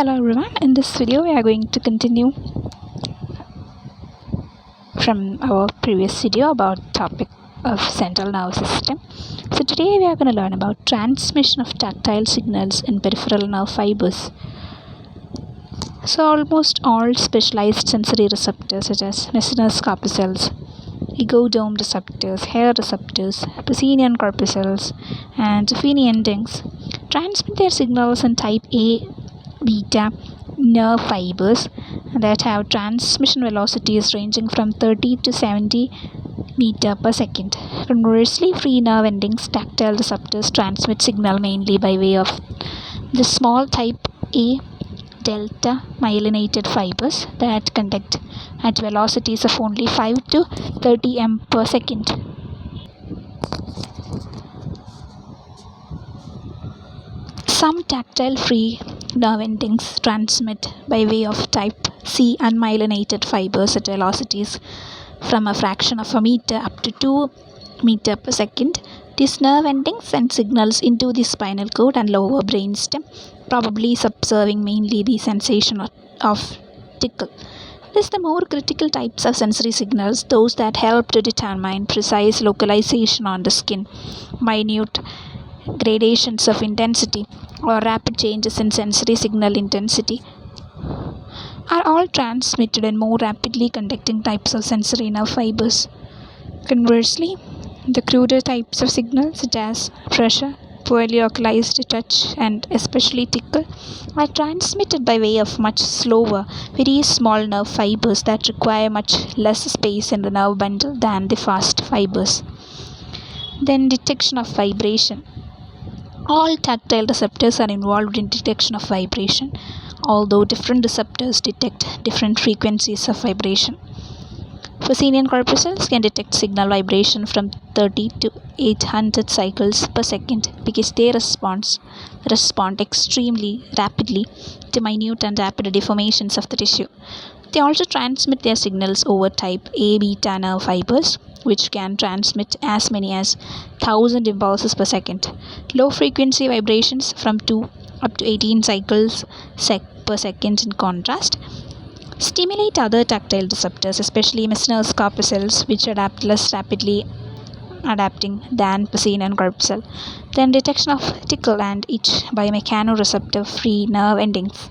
Hello everyone, in this video we are going to continue from our previous video about topic of central nervous system. So today we are going to learn about transmission of tactile signals in peripheral nerve fibers. So almost all specialized sensory receptors such as Meissner's corpuscles, ego-dome receptors, hair receptors, Pacinian corpuscles and Ruffini endings transmit their signals in type A beta nerve fibers that have transmission velocities ranging from 30 to 70 meter per second. Conversely, free nerve endings tactile receptors transmit signal mainly by way of the small type A delta myelinated fibers that conduct at velocities of only 5 to 30 m per second. Some tactile free nerve endings transmit by way of type C unmyelinated fibers at velocities from a fraction of a meter up to 2 meter per second. These nerve endings send signals into the spinal cord and lower brainstem, probably subserving mainly the sensation of tickle. These are the more critical types of sensory signals, those that help to determine precise localization on the skin, minute gradations of intensity, or rapid changes in sensory signal intensity are all transmitted in more rapidly conducting types of sensory nerve fibers. Conversely, the cruder types of signals such as pressure, poorly localized touch, and especially tickle are transmitted by way of much slower, very small nerve fibers that require much less space in the nerve bundle than the fast fibers. Then detection of vibration. All tactile receptors are involved in detection of vibration, although different receptors detect different frequencies of vibration. Pacinian corpuscles can detect signal vibration from 30 to 800 cycles per second because they respond extremely rapidly to minute and rapid deformations of the tissue. They also transmit their signals over type A beta nerve fibers, which can transmit as many as 1000 impulses per second. Low frequency vibrations from 2 up to 18 cycles per second, in contrast, stimulate other tactile receptors, especially Meissner's corpuscles, which adapt less rapidly than Pacinian corpuscle. Then detection of tickle and itch by mechanoreceptor free nerve endings.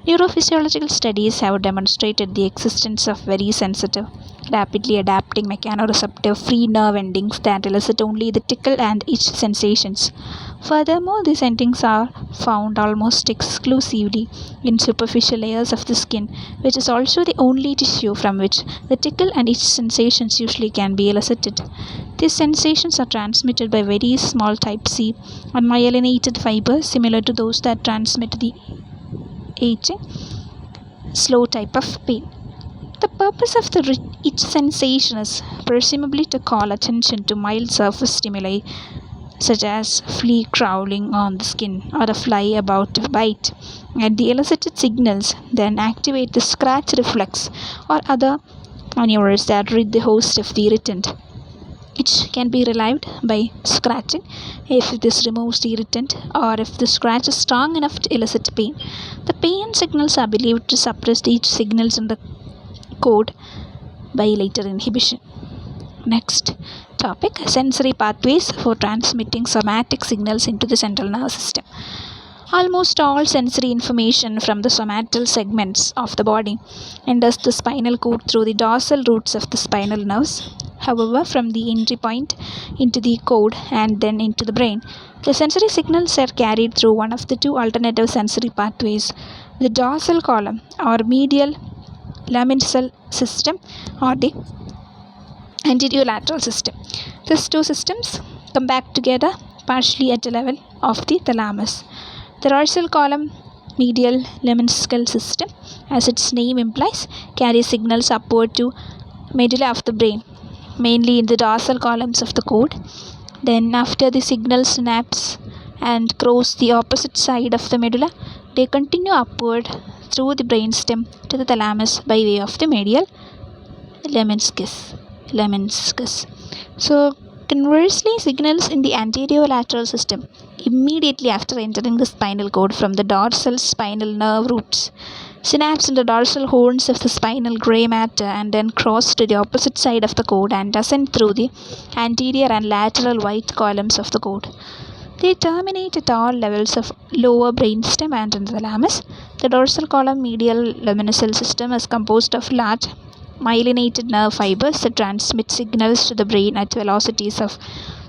Neurophysiological studies have demonstrated the existence of very sensitive, rapidly adapting mechanoreceptor free nerve endings that elicit only the tickle and itch sensations. Furthermore, these endings are found almost exclusively in superficial layers of the skin, which is also the only tissue from which the tickle and itch sensations usually can be elicited. These sensations are transmitted by very small type C unmyelinated fibers, similar to those that transmit the aging slow type of pain. The purpose of the itch sensation is presumably to call attention to mild surface stimuli such as flea crawling on the skin or a fly about to bite, and the elicited signals then activate the scratch reflex or other maneuvers that rid the host of the irritant. Itch can be relieved by scratching if this removes the irritant or if the scratch is strong enough to elicit pain. The pain signals are believed to suppress the itch signals in the cord by later inhibition. Next topic, sensory pathways for transmitting somatic signals into the central nervous system. Almost all sensory information from the somatal segments of the body enters the spinal cord through the dorsal roots of the spinal nerves. However, from the entry point into the cord and then into the brain, the sensory signals are carried through one of the two alternative sensory pathways, the dorsal column or medial laminar system or the anterolateral system. These two systems come back together partially at the level of the thalamus. The dorsal column medial lemniscal system, as its name implies, carries signals upward to medulla of the brain, mainly in the dorsal columns of the cord. Then after the signal synapse and cross the opposite side of the medulla, they continue upward through the brainstem to the thalamus by way of the medial lemniscus. So Conversely, signals in the anterolateral system immediately after entering the spinal cord from the dorsal spinal nerve roots synapse in the dorsal horns of the spinal gray matter and then cross to the opposite side of the cord and ascend through the anterior and lateral white columns of the cord. They terminate at all levels of lower brainstem and in the thalamus. The dorsal column medial luminosal system is composed of large myelinated nerve fibers that transmit signals to the brain at velocities of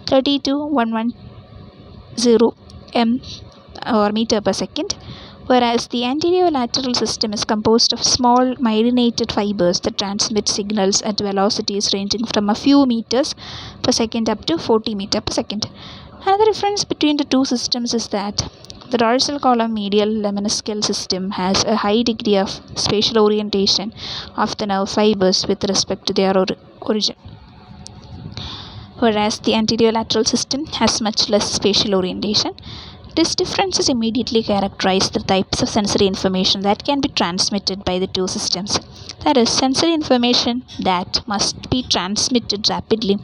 30 to 110 m or meter per second, whereas the anterolateral system is composed of small myelinated fibers that transmit signals at velocities ranging from a few meters per second up to 40 meters per second. Another difference between the two systems is that the dorsal column medial lemniscal system has a high degree of spatial orientation of the nerve fibers with respect to their origin, whereas the anterolateral system has much less spatial orientation. These differences immediately characterize the types of sensory information that can be transmitted by the two systems. That is, sensory information that must be transmitted rapidly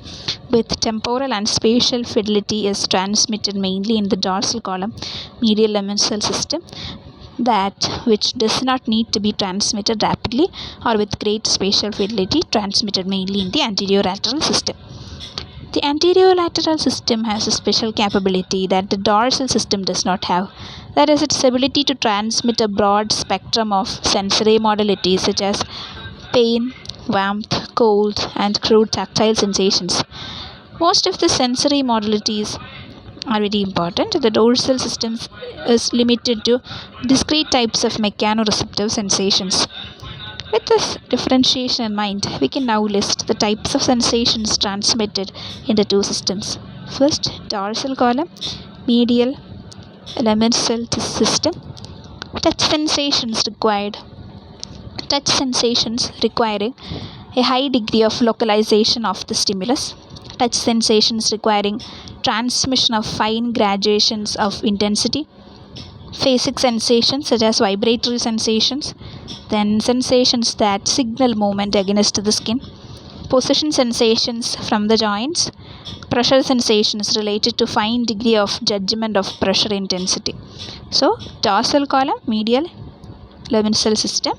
with temporal and spatial fidelity is transmitted mainly in the dorsal column medial luminosal system, that which does not need to be transmitted rapidly or with great spatial fidelity transmitted mainly in the anterolateral system. The anterolateral system has a special capability that the dorsal system does not have. That is, its ability to transmit a broad spectrum of sensory modalities such as pain, warmth, cold, and crude tactile sensations. Most of the sensory modalities are very important. The dorsal system is limited to discrete types of mechanoreceptive sensations. With this differentiation in mind, we can now list the types of sensations transmitted in the two systems. First, dorsal column, medial luminosal system. Touch sensations requiring a high degree of localization of the stimulus. Touch sensations requiring transmission of fine gradations of intensity. Phasic sensations such as vibratory sensations, then sensations that signal movement against the skin, position sensations from the joints, pressure sensations related to fine degree of judgment of pressure intensity. So, dorsal column, medial luminosal system,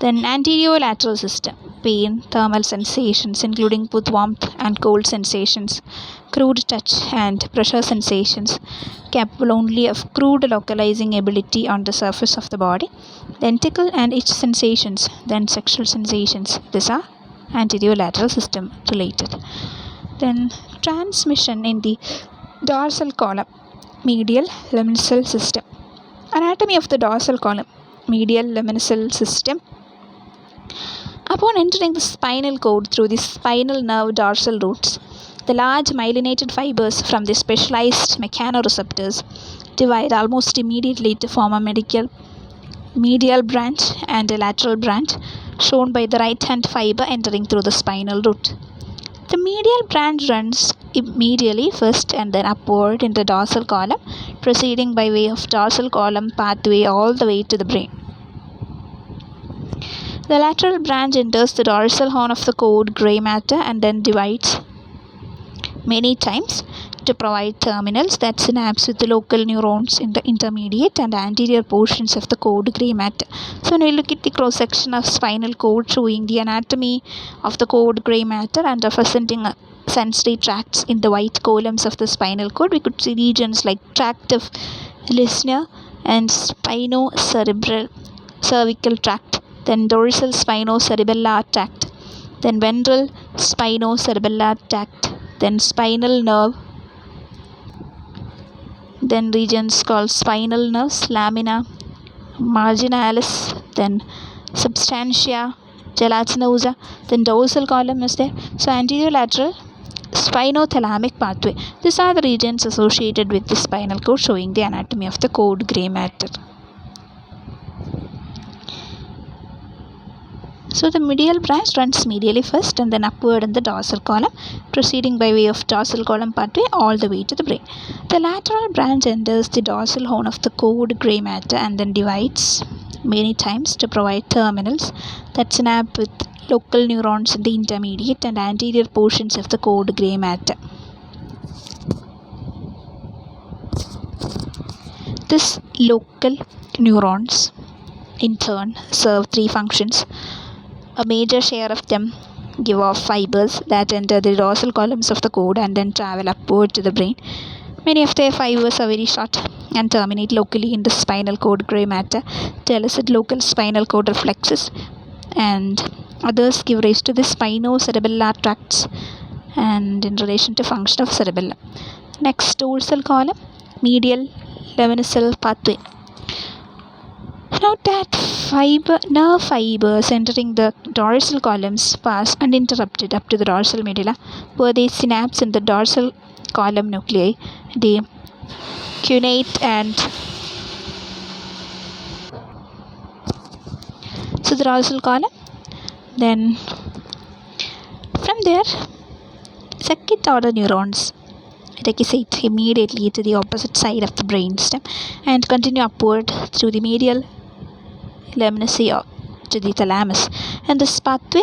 then anterolateral system, pain, thermal sensations including both warmth and cold sensations, crude touch and pressure sensations, capable only of crude localizing ability on the surface of the body, then tickle and itch sensations, then sexual sensations. These are anterolateral system related. Then transmission in the dorsal column, medial luminosal system. Anatomy of the dorsal column, medial luminosal system. Upon entering the spinal cord through the spinal nerve dorsal roots, the large myelinated fibers from the specialized mechanoreceptors divide almost immediately to form a medial branch and a lateral branch, shown by the right hand fiber entering through the spinal root. The medial branch runs medially first and then upward in the dorsal column, proceeding by way of dorsal column pathway all the way to the brain. The lateral branch enters the dorsal horn of the cord gray matter and then divides many times to provide terminals that synapse with the local neurons in the intermediate and anterior portions of the cord gray matter. So when we look at the cross section of spinal cord showing the anatomy of the cord gray matter and representing sensory tracts in the white columns of the spinal cord, we could see regions like tract of Lisner and spinocerebral cervical tract, then dorsal spinocerebellar tract, then ventral spinocerebellar tract, then spinal nerve, then regions called spinal nerves, lamina marginalis, then substantia gelatinosa, then dorsal column is there. So anterolateral spinothalamic pathway. These are the regions associated with the spinal cord showing the anatomy of the cord gray matter. So the medial branch runs medially first and then upward in the dorsal column, proceeding by way of dorsal column pathway all the way to the brain. The lateral branch enters the dorsal horn of the cord gray matter and then divides many times to provide terminals that synapse with local neurons in the intermediate and anterior portions of the cord gray matter. These local neurons in turn serve three functions. A major share of them give off fibers that enter the dorsal columns of the cord and then travel upward to the brain. Many of their fibers are very short and terminate locally in the spinal cord gray matter to elicit local spinal cord reflexes, and others give rise to the spinocerebellar tracts and in relation to function of cerebellum. Next, dorsal column, medial lemniscal pathway. Note that nerve fibers entering the dorsal columns pass uninterrupted up to the dorsal medulla, where they synapse in the dorsal column nuclei. They cunate and so the dorsal column. Then from there, second order neurons recusate immediately to the opposite side of the brainstem and continue upward through the medial lemniscus to the thalamus. And this pathway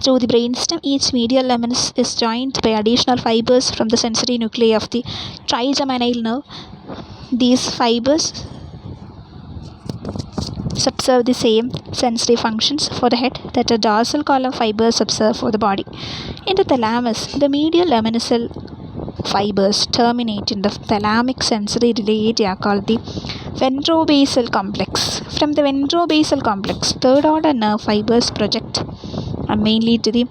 through the brainstem, each medial lemnis is joined by additional fibers from the sensory nuclei of the trigeminal nerve. These fibers subserve the same sensory functions for the head that the dorsal column fibers subserve for the body. In the thalamus, the medial lemniscal fibers terminate in the thalamic sensory relay area called the ventrobasal complex. From the ventrobasal complex, third order nerve fibers project mainly to the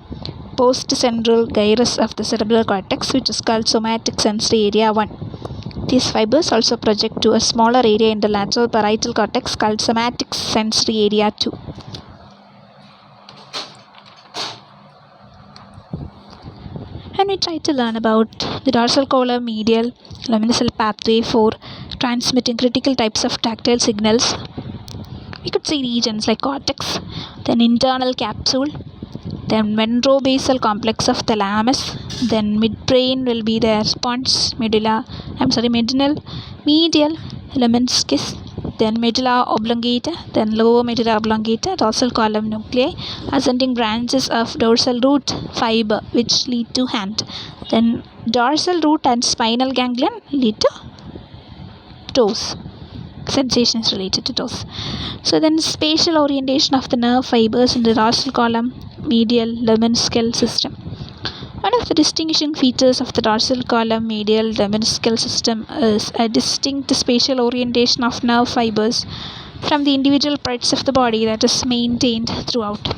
postcentral gyrus of the cerebral cortex, which is called somatic sensory area 1. These fibers also project to a smaller area in the lateral parietal cortex called somatic sensory area 2. And we try to learn about the dorsal column medial lemniscal pathway for transmitting critical types of tactile signals. We could see regions like cortex, then internal capsule, then ventrobasal complex of thalamus, then midbrain will be there, medial lemniscus, then medulla oblongata, then lower medulla oblongata, dorsal column nuclei, ascending branches of dorsal root fiber which lead to hand, then dorsal root and spinal ganglion lead to toes. Sensations related to toes. So then spatial orientation of the nerve fibers in the dorsal column medial lemniscal system. One of the distinguishing features of the dorsal column medial lemniscal system is a distinct spatial orientation of nerve fibers from the individual parts of the body that is maintained throughout.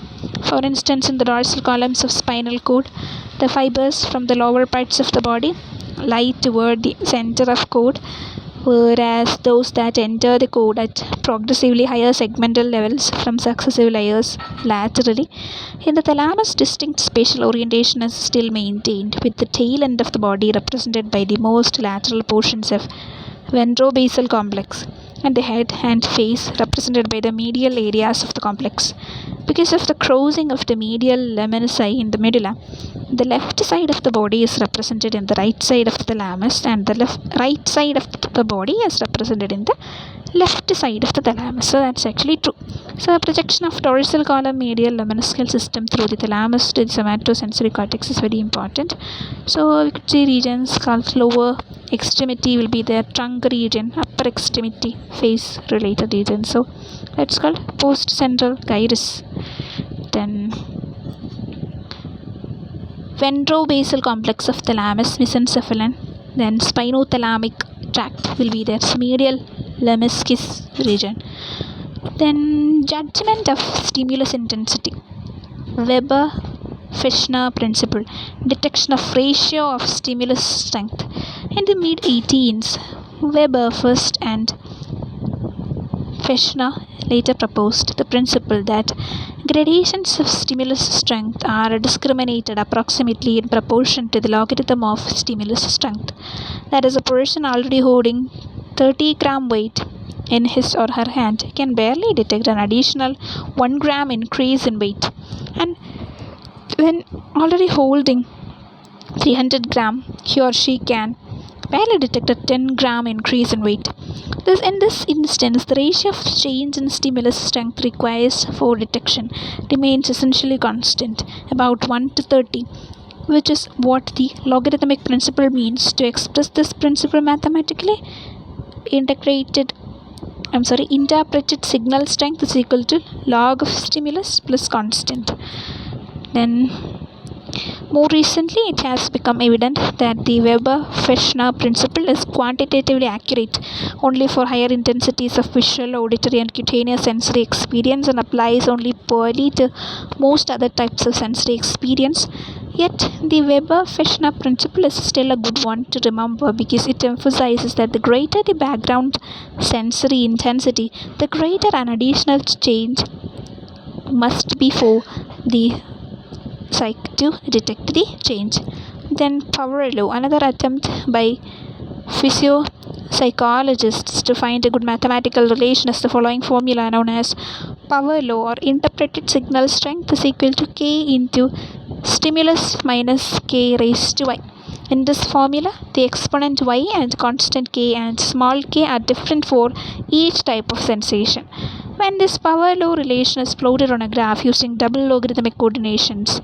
For instance, in the dorsal columns of spinal cord, the fibers from the lower parts of the body lie toward the center of cord, whereas those that enter the cord at progressively higher segmental levels from successive layers laterally. In the thalamus, distinct spatial orientation is still maintained, with the tail end of the body represented by the most lateral portions of ventrobasal complex and the head and face represented by the medial areas of the complex. Because of the crossing of the medial lemnisci in the medulla, the left side of the body is represented in the right side of the thalamus, and the right side of the body is represented in the left side of the thalamus. So that's actually true. So a projection of dorsal column medial lemniscal system through the thalamus to the somatosensory cortex is very important. So we could see regions called lower extremity will be their trunk region, upper extremity face related region. So that's called postcentral gyrus. Then ventrobasal complex of thalamus mesencephalon. Then spinothalamic tract will be their medial lemniscus region. Then judgment of stimulus intensity. Weber-Fechner principle. Detection of ratio of stimulus strength. In the mid-18s, Weber first and Fechner later proposed the principle that gradations of stimulus strength are discriminated approximately in proportion to the logarithm of stimulus strength. That is, a person already holding 30-gram weight in his or her hand can barely detect an additional 1 gram increase in weight, and when already holding 300 gram, he or she can barely detect a 10-gram increase in weight. In this instance, the ratio of change in stimulus strength requires for detection remains essentially constant, about 1 to 30, which is what the logarithmic principle means. To express this principle mathematically, integrated interpreted signal strength is equal to log of stimulus plus constant. Then more recently, it has become evident that the Weber-Fechner principle is quantitatively accurate only for higher intensities of visual, auditory, and cutaneous sensory experience and applies only poorly to most other types of sensory experience. Yet, the Weber-Fechner principle is still a good one to remember because it emphasizes that the greater the background sensory intensity, the greater an additional change must be for the psych to detect the change. Then power law, another attempt by physiopsychologists to find a good mathematical relation is the following formula known as power law, or interpreted signal strength is equal to k into stimulus minus k raised to y. In this formula, the exponent y and constant k and small k are different for each type of sensation. When this power law relation is plotted on a graph using double logarithmic coordinates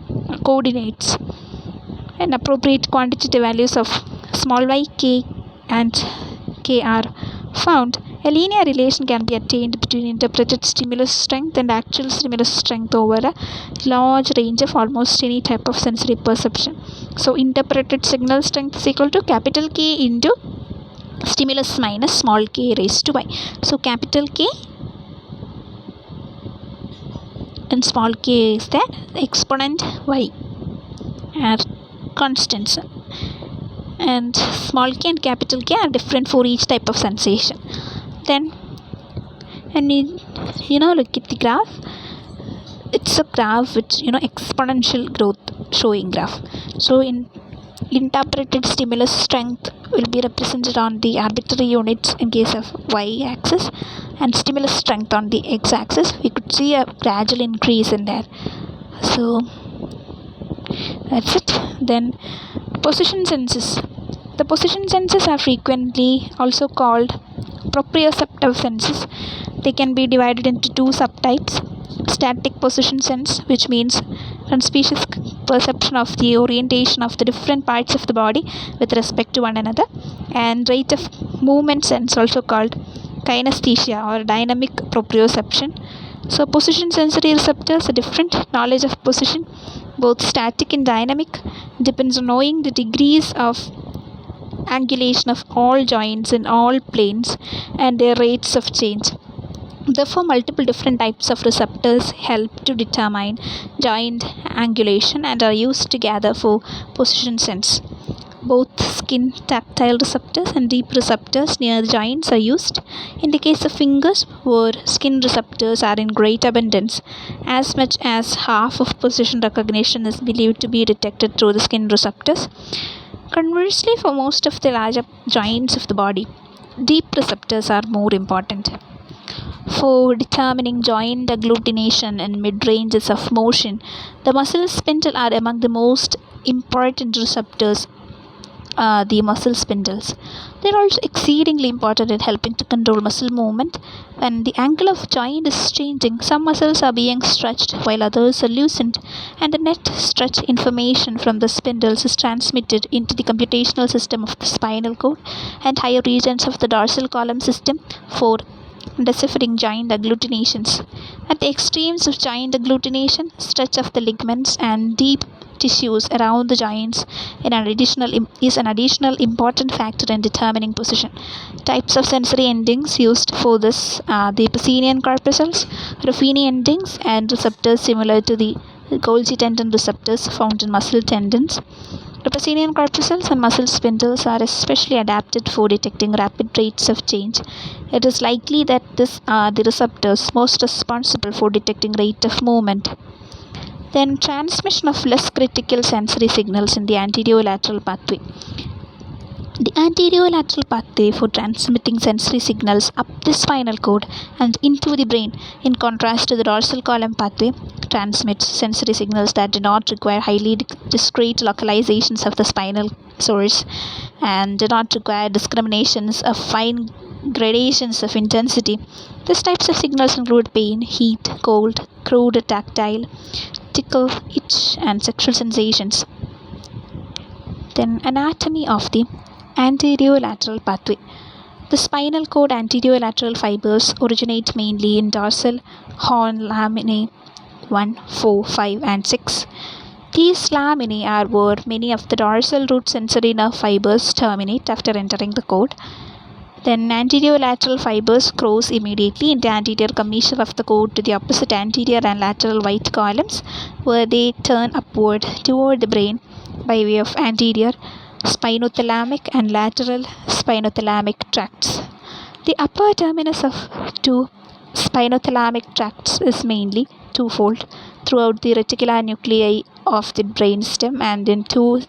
and appropriate quantitative values of small y, k and k are found, a linear relation can be attained between interpreted stimulus strength and actual stimulus strength over a large range of almost any type of sensory perception. So interpreted signal strength is equal to capital K into stimulus minus small k raised to y. So capital K and small k is the exponent y are constants, and small k and capital K are different for each type of sensation. Then look at the graph. It's a graph with exponential growth showing graph. So in interpreted stimulus strength will be represented on the arbitrary units in case of y-axis, and stimulus strength on the x-axis. We could see a gradual increase in there. So that's it. Then position senses. The position senses are frequently also called proprioceptive senses. They can be divided into two subtypes: static position sense, which means conspicuous perception of the orientation of the different parts of the body with respect to one another, and rate of movement sense, also called kinesthesia or dynamic proprioception. So position sensory receptors, a different knowledge of position, both static and dynamic, depends on knowing the degrees of angulation of all joints in all planes and their rates of change. Therefore, multiple different types of receptors help to determine joint angulation and are used together for position sense. Both skin tactile receptors and deep receptors near the joints are used. In the case of fingers, where skin receptors are in great abundance, as much as half of position recognition is believed to be detected through the skin receptors. Conversely, for most of the larger joints of the body, deep receptors are more important. For determining joint agglutination and mid-ranges of motion, the muscle spindle are among the most important receptors, the muscle spindles. They are also exceedingly important in helping to control muscle movement. When the angle of joint is changing, some muscles are being stretched while others are loosened, and the net stretch information from the spindles is transmitted into the computational system of the spinal cord and higher regions of the dorsal column system for deciphering joint agglutinations. At the extremes of joint agglutination, stretch of the ligaments and deep tissues around the joints is an additional important factor in determining position. Types of sensory endings used for this are the Pacinian corpuscles, Ruffini endings, and receptors similar to the Golgi tendon receptors found in muscle tendons. The Pacinian corpuscles and muscle spindles are especially adapted for detecting rapid rates of change. It is likely that these are the receptors most responsible for detecting rate of movement. Then transmission of less critical sensory signals in the anterolateral pathway. The anterolateral pathway for transmitting sensory signals up the spinal cord and into the brain, in contrast to the dorsal column pathway, transmits sensory signals that do not require highly discrete localizations of the spinal source and do not require discriminations of fine gradations of intensity. These types of signals include pain, heat, cold, crude tactile, tickle, itch, and sexual sensations. Then anatomy of the anterolateral pathway. The spinal cord anterolateral fibers originate mainly in dorsal horn laminae 1, 4, 5, and 6. These laminae are where many of the dorsal root sensory nerve fibers terminate after entering the cord. Then anterolateral fibers cross immediately in the anterior commissure of the cord to the opposite anterior and lateral white columns, where they turn upward toward the brain by way of anterior spinothalamic and lateral spinothalamic tracts. The upper terminus of two spinothalamic tracts is mainly twofold throughout the reticular nuclei of the brainstem and in two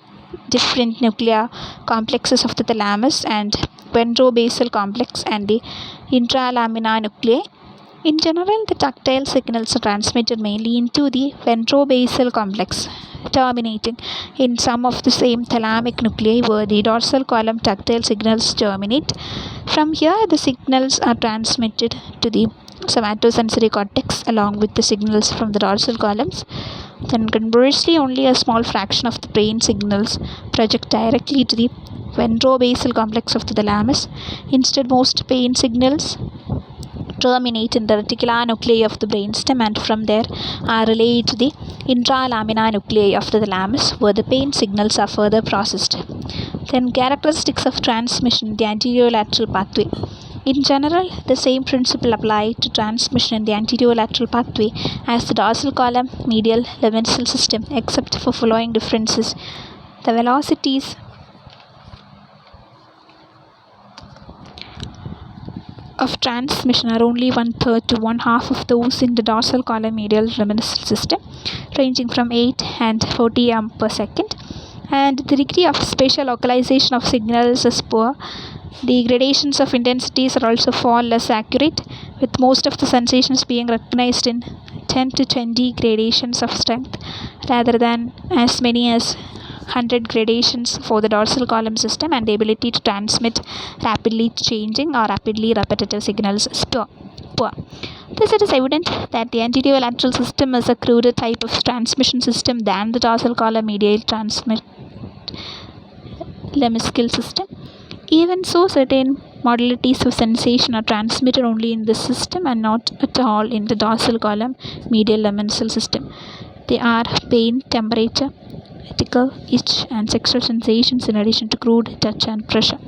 different nuclear complexes of the thalamus and ventrobasal complex and the intralamina nuclei. In general, the tactile signals are transmitted mainly into the ventrobasal complex, terminating in some of the same thalamic nuclei where the dorsal column tactile signals terminate. From here, the signals are transmitted to the somatosensory cortex along with the signals from the dorsal columns. Then conversely, only a small fraction of the brain signals project directly to the ventrobasal complex of the thalamus. Instead, most pain signals terminate in the reticular nuclei of the brainstem and from there are relayed to the intralamina nuclei of the thalamus where the pain signals are further processed. Then characteristics of transmission in the anterolateral pathway. In general, the same principle applies to transmission in the anterolateral pathway as the dorsal column medial leventhal system, except for following differences. The velocities of transmission are only 1/3 to 1/2 of those in the dorsal column medial leventhal system, ranging from 8 and 40 per second, and the degree of spatial localization of signals is poor. The gradations of intensities are also far less accurate, with most of the sensations being recognized in 10 to 20 gradations of strength rather than as many as 100 gradations for the dorsal column system, and the ability to transmit rapidly changing or rapidly repetitive signals is poor. Thus, it is evident that the anterolateral system is a cruder type of transmission system than the dorsal column medial lemniscal system. Even so, certain modalities of sensation are transmitted only in this system and not at all in the dorsal column medial leventhal system. They are pain, temperature, tickle, itch, and sexual sensations in addition to crude touch and pressure.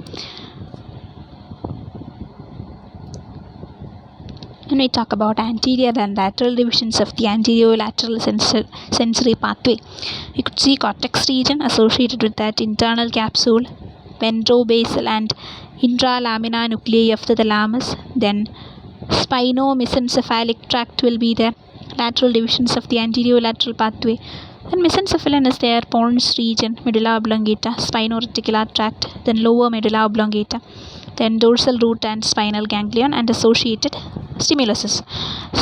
When we talk about anterior and lateral divisions of the anterolateral sensory pathway, you could see cortex region associated with that internal capsule, ventrobasal and intralamina nuclei of the thalamus. Then spino-mesencephalic tract will be there. Lateral divisions of the anterolateral pathway. Then mesencephalon is there, pons region, medulla oblongata, spino-reticular tract, then lower medulla oblongata, then dorsal root and spinal ganglion and associated stimuluses.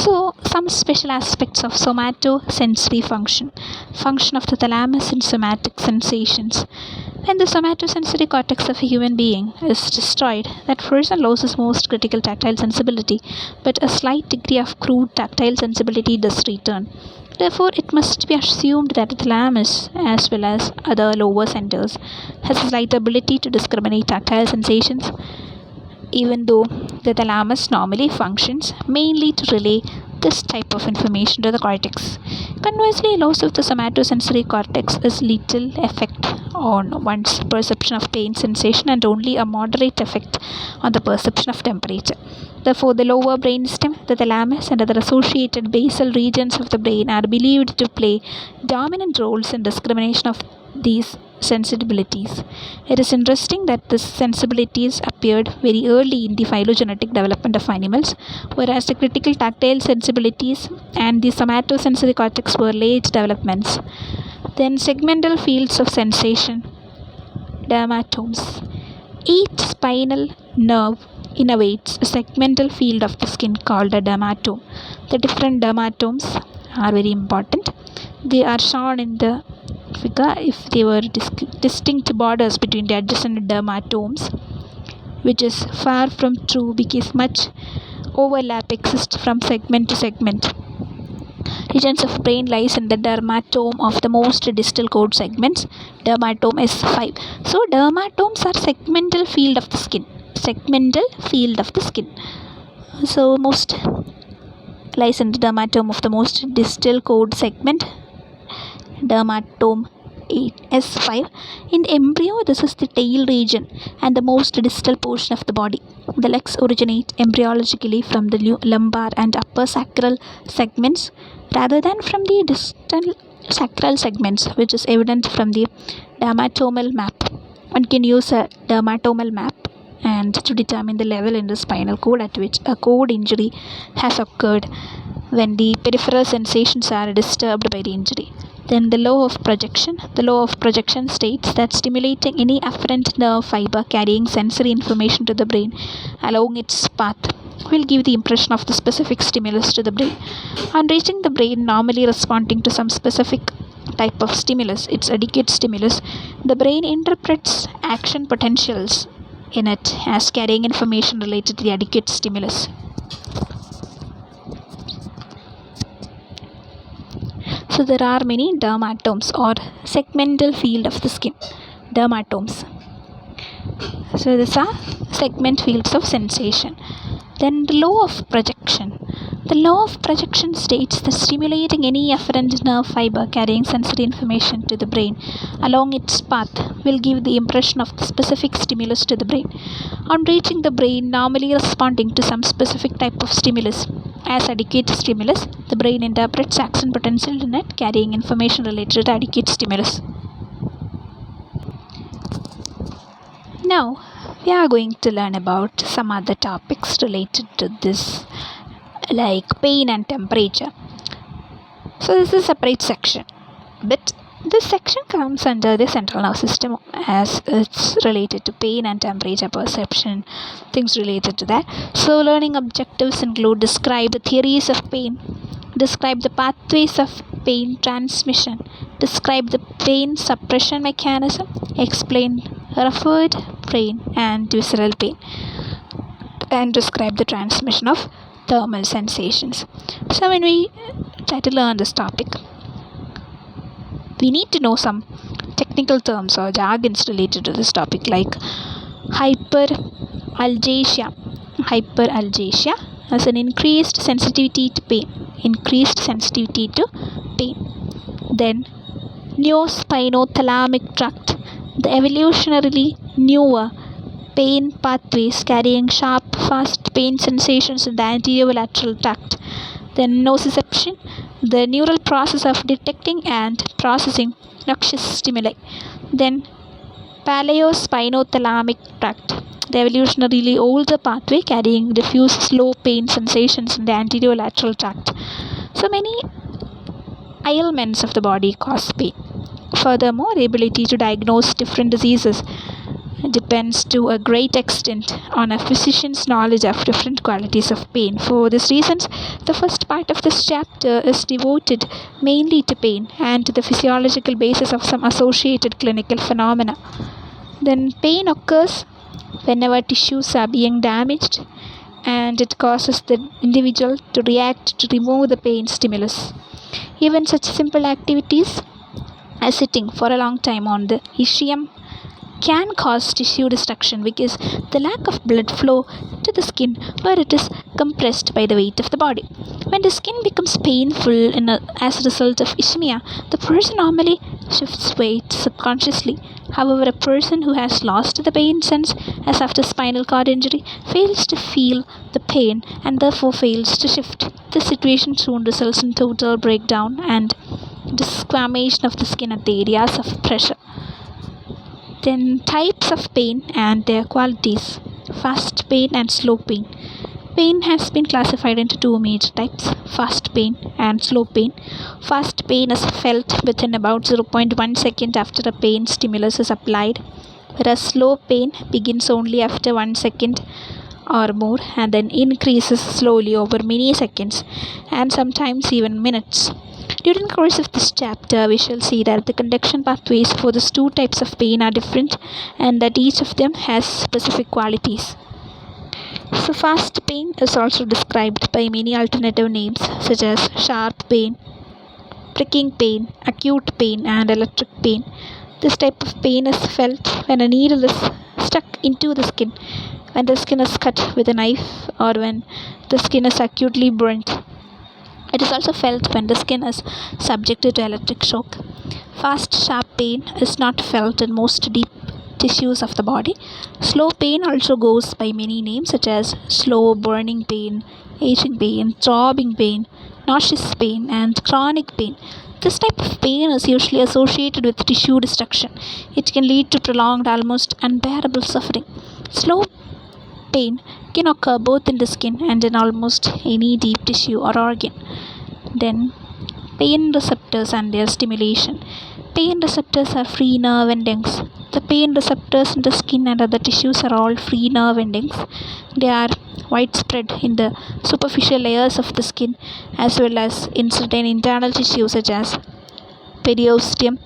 So, some special aspects of somatosensory function of the thalamus in somatic sensations. When the somatosensory cortex of a human being is destroyed, that person loses most critical tactile sensibility, but a slight degree of crude tactile sensibility does return. Therefore, it must be assumed that the thalamus, as well as other lower centers, has a slight ability to discriminate tactile sensations, even though the thalamus normally functions mainly to relay this type of information to the cortex. Conversely, loss of the somatosensory cortex is little effect on one's perception of pain sensation and only a moderate effect on the perception of temperature. Therefore, the lower brainstem, the thalamus, and other associated basal regions of the brain are believed to play dominant roles in discrimination of these sensibilities. It is interesting that these sensibilities appeared very early in the phylogenetic development of animals, whereas the critical tactile sensibilities and the somatosensory cortex were late developments. Then segmental fields of sensation, dermatomes. Each spinal nerve innervates a segmental field of the skin called a dermatome. The different dermatomes are very important. They are shown in the figure if they were distinct borders between the adjacent dermatomes, which is far from true because much overlap exists from segment to segment. Regions of brain lies in the dermatome of the most distal cord segments, dermatome S5. So dermatomes are segmental field of the skin. segmental field of the skin. So most lies in the dermatome of the most distal chord segment, dermatome 8S5. In the embryo, this is the tail region and the most distal portion of the body. The legs originate embryologically from the lumbar and upper sacral segments rather than from the distal sacral segments, which is evident from the dermatomal map. One can use a dermatomal map and to determine the level in the spinal cord at which a cord injury has occurred when the peripheral sensations are disturbed by the injury. Then the law of projection. The law of projection states that stimulating any afferent nerve fiber carrying sensory information to the brain along its path will give the impression of the specific stimulus to the brain. On reaching the brain, normally responding to some specific type of stimulus, its adequate stimulus, the brain interprets action potentials in it as carrying information related to the adequate stimulus. So there are many dermatomes or segmental field of the skin. Dermatomes. So these are segment fields of sensation. Then the law of projection. The law of projection states that stimulating any afferent nerve fiber carrying sensory information to the brain along its path will give the impression of the specific stimulus to the brain. On reaching the brain, normally responding to some specific type of stimulus as adequate stimulus, the brain interprets action potential in it carrying information related to adequate stimulus. Now we are going to learn about some other topics related to this, like pain and temperature. So this is a separate section, but this section comes under the central nervous system as it's related to pain and temperature perception, things related to that. So learning objectives include describe the theories of pain, describe the pathways of pain transmission, describe the pain suppression mechanism, explain referred pain and visceral pain, and describe the transmission of thermal sensations. So when we try to learn this topic, we need to know some technical terms or jargons related to this topic, like hyperalgesia. Hyperalgesia as an increased sensitivity to pain. Then neospinothalamic tract, the evolutionarily newer pain pathways carrying sharp, fast pain sensations in the anterior lateral tract. Then nociception, the neural process of detecting and processing noxious stimuli. Then paleospinothalamic tract, the evolutionarily older pathway carrying diffuse slow pain sensations in the anterior lateral tract. So many ailments of the body cause pain. Furthermore, the ability to diagnose different diseases depends to a great extent on a physician's knowledge of different qualities of pain. For these reasons, the first part of this chapter is devoted mainly to pain and to the physiological basis of some associated clinical phenomena. Then pain occurs whenever tissues are being damaged and it causes the individual to react to remove the pain stimulus. Even such simple activities as sitting for a long time on the ischium can cause tissue destruction because the lack of blood flow to the skin where it is compressed by the weight of the body. When the skin becomes painful as a result of ischemia, the person normally shifts weight subconsciously. However, a person who has lost the pain sense, as after spinal cord injury, fails to feel the pain and therefore fails to shift. This situation soon results in total breakdown and desquamation of the skin at the areas of pressure. Then types of pain and their qualities. Fast pain and slow pain. Pain has been classified into two major types, fast pain and slow pain. Fast pain is felt within about 0.1 second after a pain stimulus is applied, whereas slow pain begins only after 1 second or more and then increases slowly over many seconds and sometimes even minutes. During the course of this chapter, we shall see that the conduction pathways for these two types of pain are different and that each of them has specific qualities. So fast pain is also described by many alternative names such as sharp pain, pricking pain, acute pain and electric pain. This type of pain is felt when a needle is stuck into the skin when the skin is cut with a knife or when the skin is acutely burnt. It is also felt when the skin is subjected to electric shock. Fast, sharp pain is not felt in most deep tissues of the body. Slow pain also goes by many names such as slow burning pain, aching pain, throbbing pain, nauseous pain, and chronic pain. This type of pain is usually associated with tissue destruction. It can lead to prolonged, almost unbearable suffering. Slow pain can occur both in the skin and in almost any deep tissue or organ. Then, pain receptors and their stimulation. Pain receptors are free nerve endings. The pain receptors in the skin and other tissues are all free nerve endings. They are widespread in the superficial layers of the skin as well as in certain internal tissues such as periosteum,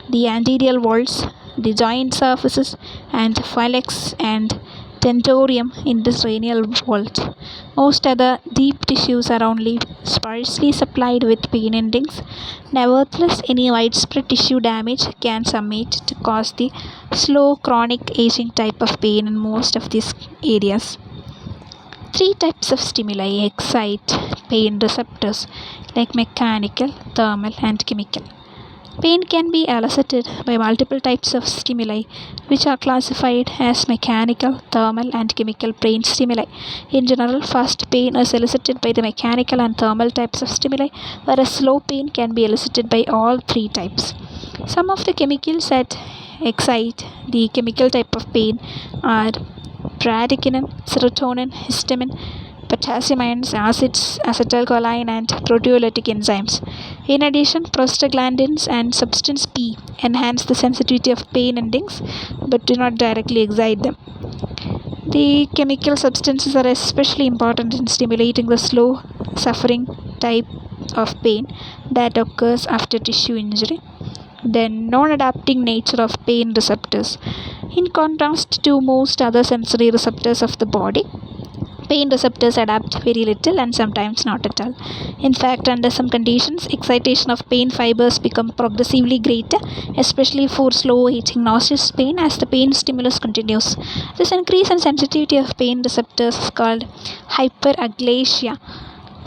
the anterior walls, the joint surfaces, and flexus and tentorium in the cranial vault. Most other deep tissues are only sparsely supplied with pain endings. Nevertheless, any widespread tissue damage can summate to cause the slow chronic aging type of pain in most of these areas. Three types of stimuli excite pain receptors like mechanical, thermal, and chemical. Pain can be elicited by multiple types of stimuli, which are classified as mechanical, thermal, and chemical pain stimuli. In general, fast pain is elicited by the mechanical and thermal types of stimuli, whereas slow pain can be elicited by all three types. Some of the chemicals that excite the chemical type of pain are bradykinin, serotonin, histamine, potassium ions, acids, acetylcholine, and proteolytic enzymes. In addition, prostaglandins and substance P enhance the sensitivity of pain endings but do not directly excite them. The chemical substances are especially important in stimulating the slow suffering type of pain that occurs after tissue injury. Then, non-adapting nature of pain receptors. In contrast to most other sensory receptors of the body, pain receptors adapt very little and sometimes not at all. In fact, under some conditions, excitation of pain fibers become progressively greater, especially for slow aging nauseous pain as the pain stimulus continues. This increase in sensitivity of pain receptors is called hyperaglasia.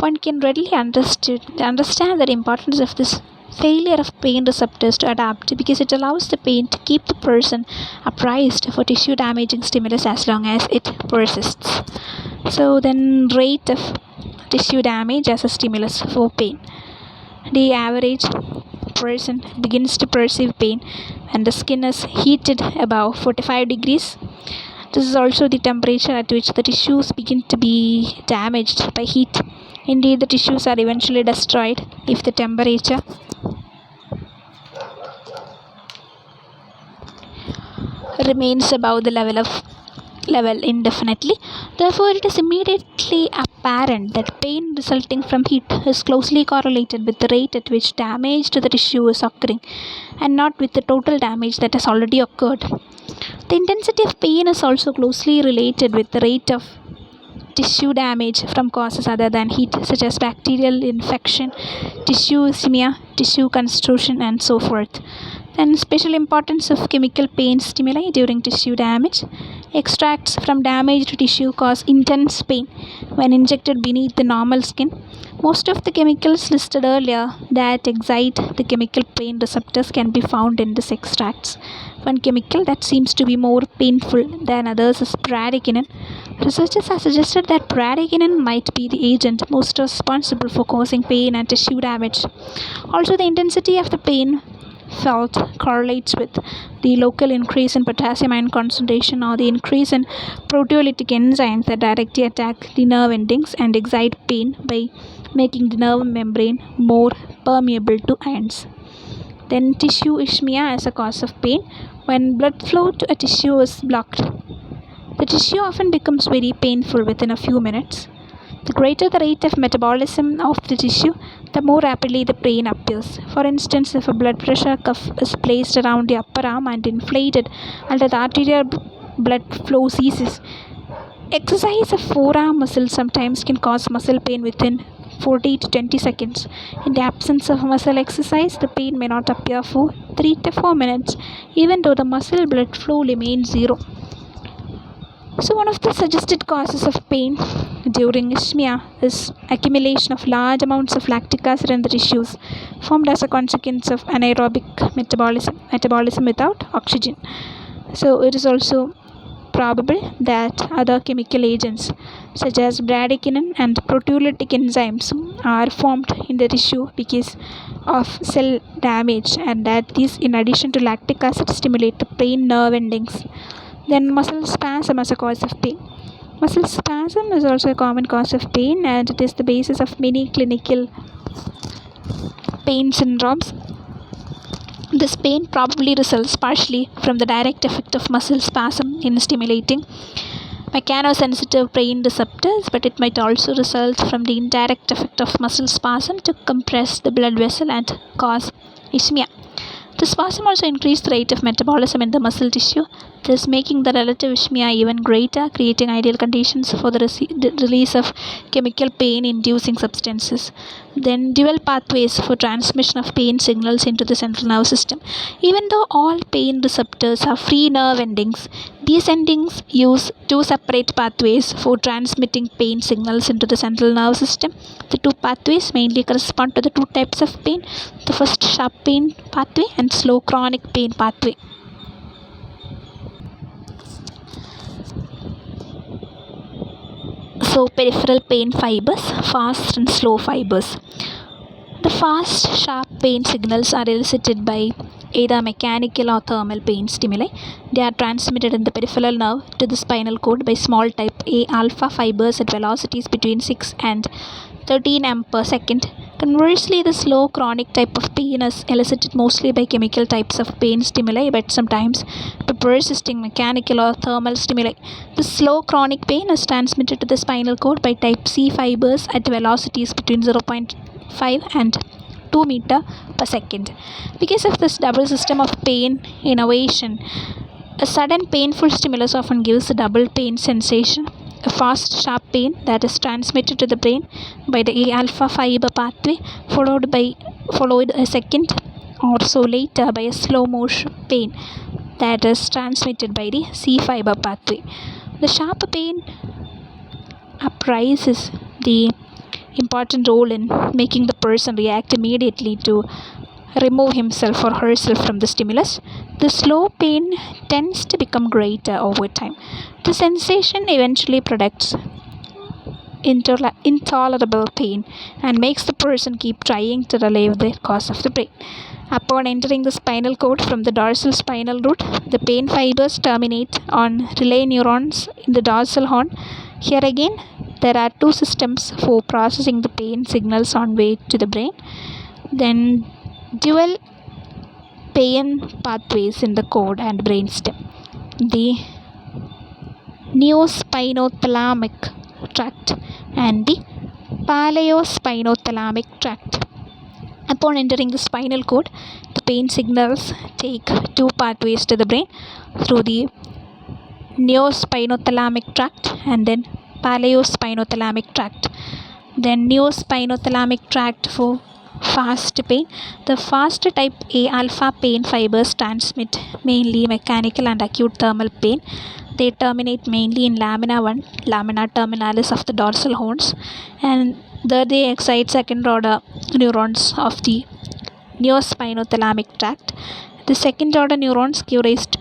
One can readily understand the importance of this failure of pain receptors to adapt because it allows the pain to keep the person apprised for tissue damaging stimulus as long as it persists. So then, rate of tissue damage as a stimulus for pain. The average person begins to perceive pain when the skin is heated above 45 degrees. This is also the temperature at which the tissues begin to be damaged by heat. Indeed, the tissues are eventually destroyed if the temperature remains above the level indefinitely. Therefore, it is immediately apparent that pain resulting from heat is closely correlated with the rate at which damage to the tissue is occurring and not with the total damage that has already occurred. The intensity of pain is also closely related with the rate of tissue damage from causes other than heat, such as bacterial infection, tissue ischemia, tissue constriction, and so forth. Then, special importance of chemical pain stimuli during tissue damage. Extracts from damaged tissue cause intense pain when injected beneath the normal skin. Most of the chemicals listed earlier that excite the chemical pain receptors can be found in these extracts. One chemical that seems to be more painful than others is bradykinin. Researchers have suggested that bradykinin might be the agent most responsible for causing pain and tissue damage. Also, the intensity of the pain felt correlates with the local increase in potassium ion concentration or the increase in proteolytic enzymes that directly attack the nerve endings and excite pain by making the nerve membrane more permeable to ions. Then, tissue ischemia as a cause of pain. When blood flow to a tissue is blocked, the tissue often becomes very painful within a few minutes. The greater the rate of metabolism of the tissue, the more rapidly the pain appears. For instance, if a blood pressure cuff is placed around the upper arm and inflated until the arterial blood flow ceases, exercise of forearm muscle sometimes can cause muscle pain within 40 to 20 seconds. In the absence of muscle exercise, the pain may not appear for 3 to 4 minutes, even though the muscle blood flow remains zero. So one of the suggested causes of pain during ischemia is accumulation of large amounts of lactic acid in the tissues formed as a consequence of anaerobic metabolism without oxygen. So it is also probable that other chemical agents such as bradykinin and proteolytic enzymes are formed in the tissue because of cell damage, and that these, in addition to lactic acid, stimulate the pain nerve endings. Then muscle spasm as a cause of pain. Muscle spasm is also a common cause of pain, and it is the basis of many clinical pain syndromes. This pain probably results partially from the direct effect of muscle spasm in stimulating mechanosensitive brain receptors, but it might also result from the indirect effect of muscle spasm to compress the blood vessel and cause ischemia. The spasm also increased the rate of metabolism in the muscle tissue, thus making the relative ischemia even greater, creating ideal conditions for the release of chemical pain-inducing substances. Then dual pathways for transmission of pain signals into the central nervous system. Even though all pain receptors have free nerve endings, these endings use two separate pathways for transmitting pain signals into the central nervous system. The two pathways mainly correspond to the two types of pain: the first sharp pain pathway and slow chronic pain pathway. So peripheral pain fibers, fast and slow fibers. The fast, sharp pain signals are elicited by either mechanical or thermal pain stimuli. They are transmitted in the peripheral nerve to the spinal cord by small type A alpha fibers at velocities between 6 and 13 m per second. Conversely, the slow chronic type of pain is elicited mostly by chemical types of pain stimuli, but sometimes by persisting mechanical or thermal stimuli. The slow chronic pain is transmitted to the spinal cord by type C fibers at velocities between 0.5 and 2 meter per second. Because of this double system of pain innervation, a sudden painful stimulus often gives a double pain sensation: a fast sharp pain that is transmitted to the brain by the A alpha fiber pathway, followed a second or so later by a slow motion pain that is transmitted by the C fiber pathway. The sharp pain uprises the important role in making the person react immediately to remove himself or herself from the stimulus. The slow pain tends to become greater over time. The sensation eventually products intolerable pain and makes the person keep trying to relieve the cause of the pain. Upon entering the spinal cord from the dorsal spinal root, the pain fibers terminate on relay neurons in the dorsal horn. Here again, there are two systems for processing the pain signals on way to the brain. Then dual pain pathways in the cord and brainstem. The neospinothalamic tract and the paleospinothalamic tract. Upon entering the spinal cord, the pain signals take two pathways to the brain through the neospinothalamic tract and then paleospinothalamic tract. Then neospinothalamic tract for fast pain. The fast type A alpha pain fibers transmit mainly mechanical and acute thermal pain. They terminate mainly in lamina 1, lamina terminalis of the dorsal horns, and there they excite second order neurons of the neospinothalamic tract. The second order neurons give rise to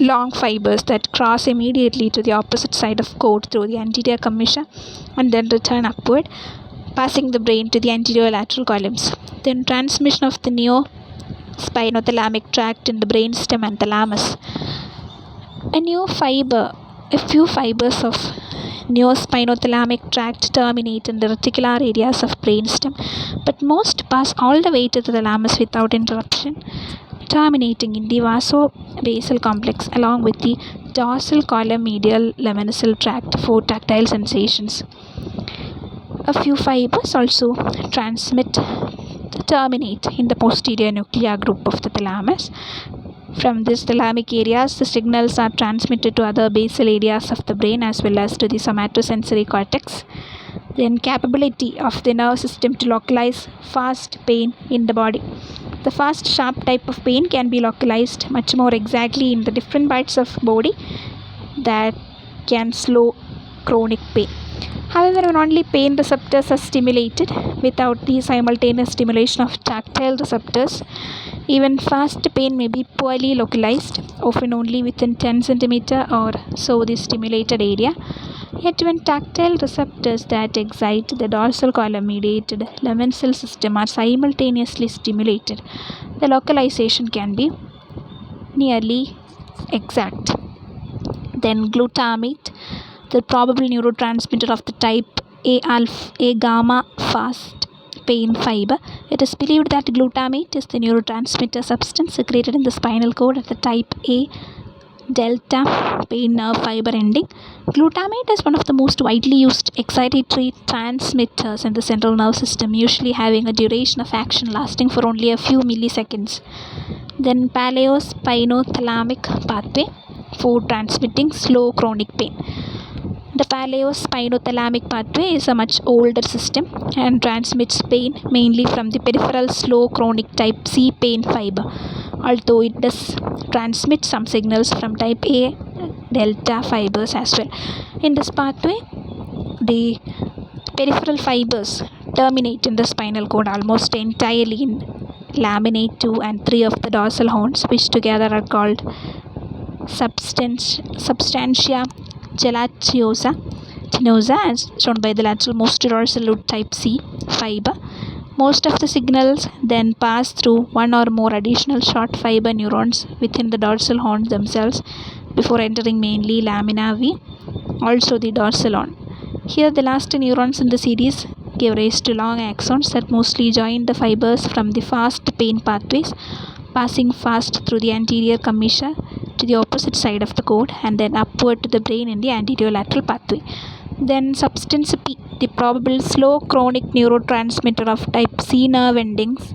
long fibers that cross immediately to the opposite side of cord through the anterior commissure and then return upward, passing the brain to the anterior lateral columns. Then transmission of the neospinothalamic tract in the brainstem and thalamus. A few fibers of neospinothalamic tract terminate in the reticular areas of brainstem, but most pass all the way to the thalamus without interruption, terminating in the vasobasal complex along with the dorsal column medial lemniscal tract for tactile sensations. A few fibers also terminate in the posterior nuclear group of the thalamus. From these thalamic areas, the signals are transmitted to other basal areas of the brain as well as to the somatosensory cortex. Then capability of the nerve system to localize fast pain in the body. The fast sharp type of pain can be localized much more exactly in the different parts of body that can slow chronic pain. However, when only pain receptors are stimulated without the simultaneous stimulation of tactile receptors, even fast pain may be poorly localized, often only within 10 cm or so the stimulated area. Yet, when tactile receptors that excite the dorsal column mediated Levensel system are simultaneously stimulated, the localization can be nearly exact. Then glutamate, the probable neurotransmitter of the type A gamma fast pain fiber. It is believed that glutamate is the neurotransmitter substance secreted in the spinal cord at the type A delta pain nerve fiber ending. Glutamate is one of the most widely used excitatory transmitters in the central nerve system, usually having a duration of action lasting for only a few milliseconds. Then paleospinothalamic pathway for transmitting slow chronic pain. The paleospinothalamic pathway is a much older system and transmits pain mainly from the peripheral slow chronic type C pain fiber, although it does transmit some signals from type A delta fibers as well. In this pathway, the peripheral fibers terminate in the spinal cord almost entirely in laminate 2 and 3 of the dorsal horns, which together are called substantia gelatinosa, as shown by the lateral most dorsal root type C fiber. Most of the signals then pass through one or more additional short fiber neurons within the dorsal horns themselves before entering mainly lamina V, also the dorsal horn. Here the last neurons in the series give rise to long axons that mostly join the fibers from the fast pain pathways, passing fast through the anterior commissure to the opposite side of the cord and then upward to the brain in the anterolateral pathway. Then substance P, the probable slow chronic neurotransmitter of type C nerve endings.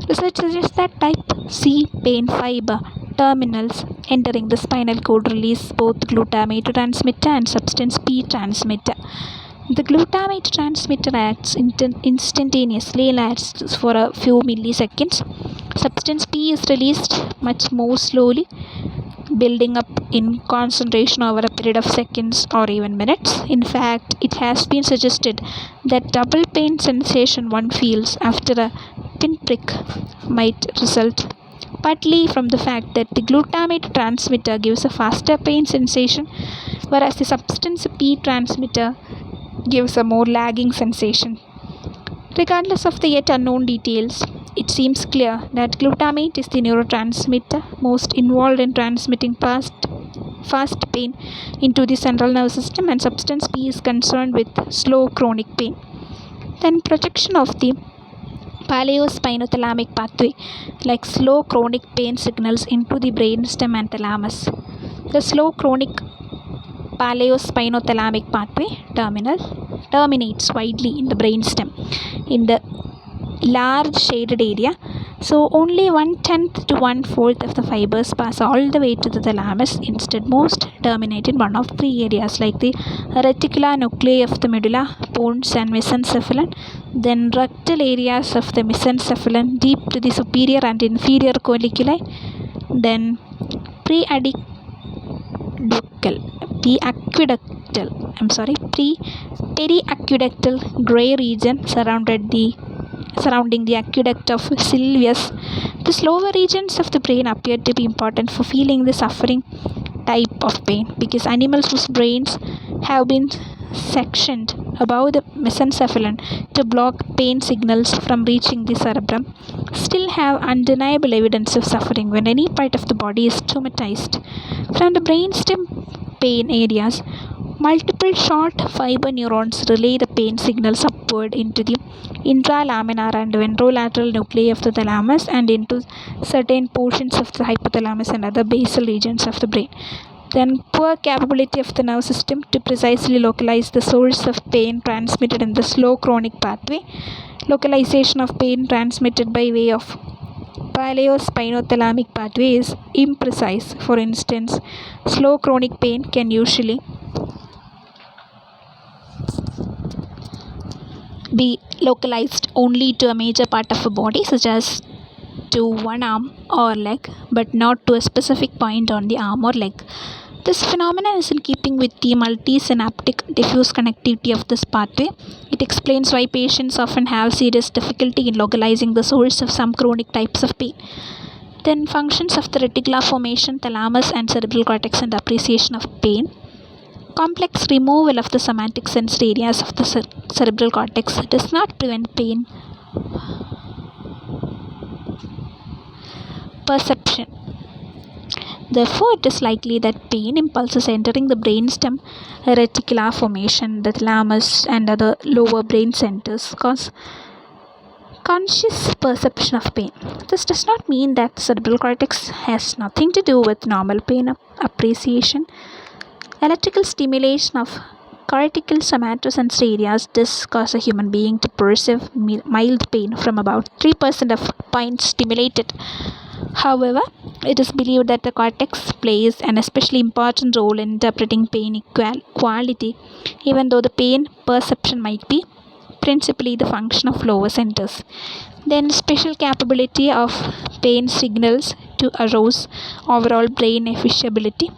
Research suggests that type C pain fiber terminals entering the spinal cord release both glutamate transmitter and substance P transmitter. The glutamate transmitter acts instantaneously, lasts for a few milliseconds. Substance P is released much more slowly, building up in concentration over a period of seconds or even minutes. In fact, it has been suggested that double pain sensation one feels after a pinprick might result partly from the fact that the glutamate transmitter gives a faster pain sensation, whereas the substance P transmitter gives a more lagging sensation. Regardless of the yet unknown details, it seems clear that glutamate is the neurotransmitter most involved in transmitting fast pain into the central nervous system, and substance P is concerned with slow chronic pain. Then projection of the paleospinothalamic pathway, like slow chronic pain signals into the brainstem and thalamus. The slow chronic paleospinothalamic pathway terminates widely in the brainstem in the large shaded area, so only 1/10 to 1/4 of the fibers pass all the way to the thalamus. Instead, most terminate in one of three areas like the reticular nuclei of the medulla, pons and mesencephalon, then rectal areas of the mesencephalon deep to the superior and inferior colliculi, then periaqueductal gray region surrounding the aqueduct of Sylvius. The lower regions of the brain appear to be important for feeling the suffering type of pain because animals whose brains have been sectioned above the mesencephalon to block pain signals from reaching the cerebrum still have undeniable evidence of suffering when any part of the body is traumatized. From the brainstem pain areas, multiple short fiber neurons relay the pain signals upward into the intralaminar and ventrolateral nuclei of the thalamus and into certain portions of the hypothalamus and other basal regions of the brain. Then poor capability of the nerve system to precisely localize the source of pain transmitted in the slow chronic pathway. Localization of pain transmitted by way of paleospinothalamic pathway is imprecise. For instance, slow chronic pain can usually be localized only to a major part of a body, such as to one arm or leg, but not to a specific point on the arm or leg. This phenomenon is in keeping with the multi-synaptic diffuse connectivity of this pathway. It explains why patients often have serious difficulty in localizing the source of some chronic types of pain. Then functions of the reticular formation, thalamus and cerebral cortex and appreciation of pain. Complex removal of the somatic sensory areas of the cerebral cortex does not prevent pain perception. Therefore, it is likely that pain impulses entering the brainstem, reticular formation, the thalamus, and other lower brain centers cause conscious perception of pain. This does not mean that the cerebral cortex has nothing to do with normal pain appreciation. Electrical stimulation of cortical somatosensory areas does cause a human being to perceive mild pain from about 3% of points stimulated. However, it is believed that the cortex plays an especially important role in interpreting pain quality, even though the pain perception might be principally the function of lower centers. Then special capability of pain signals to arouse overall brain excitability.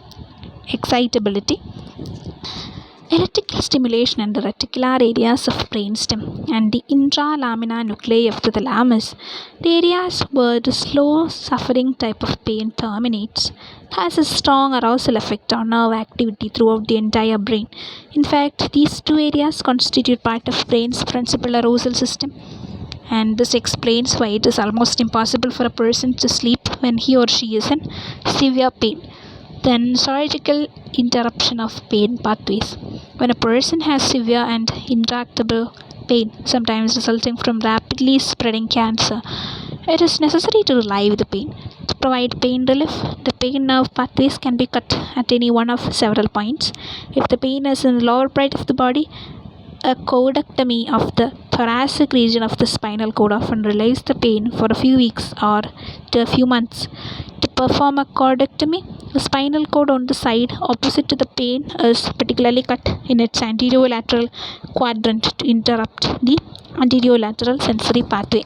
Electrical stimulation in the reticular areas of brainstem and the intralaminar nuclei of the thalamus, the areas where the slow suffering type of pain terminates, has a strong arousal effect on nerve activity throughout the entire brain. In fact, these two areas constitute part of brain's principal arousal system, and this explains why it is almost impossible for a person to sleep when he or she is in severe pain. Then surgical interruption of pain pathways. When a person has severe and intractable pain, sometimes resulting from rapidly spreading cancer, it is necessary to relieve the pain. To provide pain relief, the pain nerve pathways can be cut at any one of several points. If the pain is in the lower part of the body, a cordectomy of the thoracic region of the spinal cord often relieves the pain for a few weeks or to a few months. To perform a cordectomy, the spinal cord on the side opposite to the pain is particularly cut in its anterolateral quadrant to interrupt the anterolateral sensory pathway.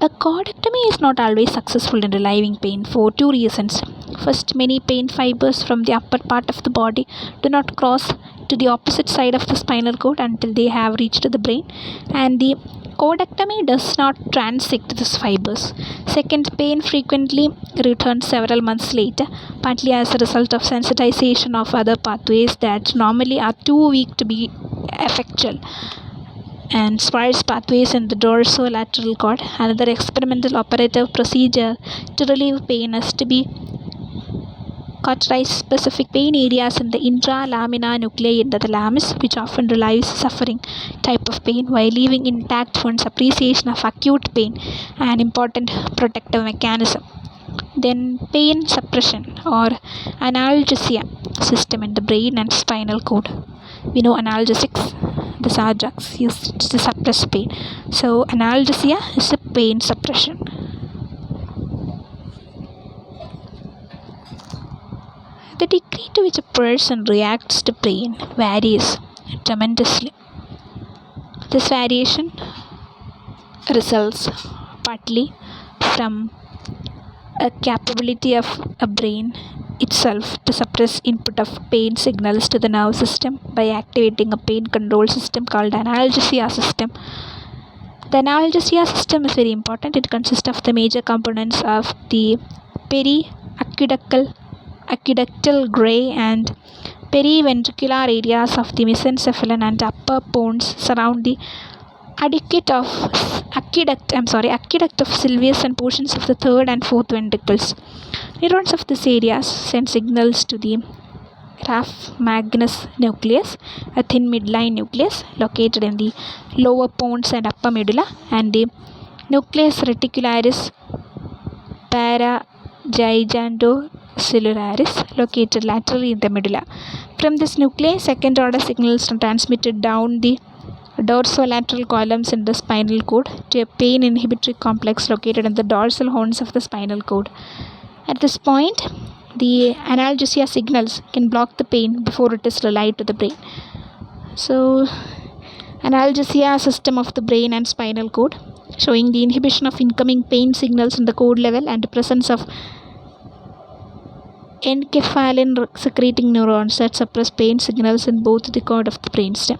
A cordectomy is not always successful in relieving pain for two reasons. First, many pain fibers from the upper part of the body do not cross to the opposite side of the spinal cord until they have reached the brain, and the cordectomy does not transect these fibers. Second, pain frequently returns several months later, partly as a result of sensitization of other pathways that normally are too weak to be effectual, and sparse pathways in the dorsolateral cord. Another experimental operative procedure to relieve pain is to be cauterize specific pain areas in the intralaminar nuclei in the thalamus, which often relieves suffering type of pain while leaving intact one's appreciation of acute pain, an important protective mechanism. Then pain suppression or analgesia system in the brain and spinal cord. We know analgesics, these are drugs used to suppress pain. So analgesia is a pain suppression. The degree to which a person reacts to pain varies tremendously. This variation results partly from a capability of a brain itself to suppress input of pain signals to the nerve system by activating a pain control system called analgesia system. The analgesia system is very important. It consists of the major components of the aqueductal gray and periventricular areas of the mesencephalon and upper pons surround the aqueduct of Sylvius and portions of the third and fourth ventricles. Neurons of this area send signals to the raphe magnus nucleus, a thin midline nucleus located in the lower pons and upper medulla, and the nucleus reticularis paragigantocellularis located laterally in the medulla. From this nucleus, second order signals are transmitted down the dorsolateral columns in the spinal cord to a pain inhibitory complex located in the dorsal horns of the spinal cord. At this point, the analgesia signals can block the pain before it is relayed to the brain. So, analgesia system of the brain and spinal cord. showing the inhibition of incoming pain signals in the code level and presence of enkephalin secreting neurons that suppress pain signals in both the cord of the brainstem.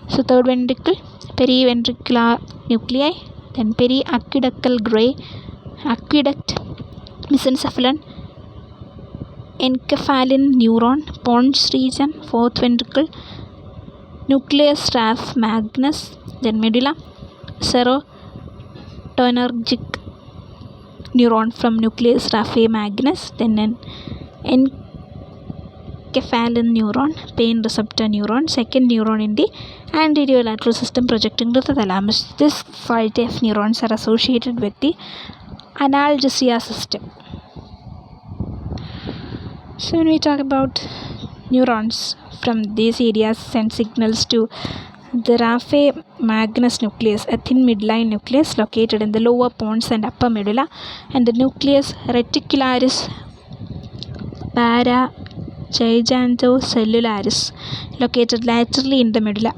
So third ventricle, periventricular nuclei, then periaqueductal gray aqueduct, mesencephalon, enkephalin neuron, pons region, fourth ventricle, nucleus raphe magnus, then medulla, serotonergic neuron from nucleus raphe magnus, then an enkephalin neuron, pain receptor neuron, second neuron in the anterior lateral system projecting to the thalamus. This 5 type of neurons are associated with the analgesia system. So when we talk about neurons from these areas send signals to the raphe magnus nucleus, a thin midline nucleus located in the lower pons and upper medulla, and the nucleus reticularis paragigantocellularis located laterally in the medulla.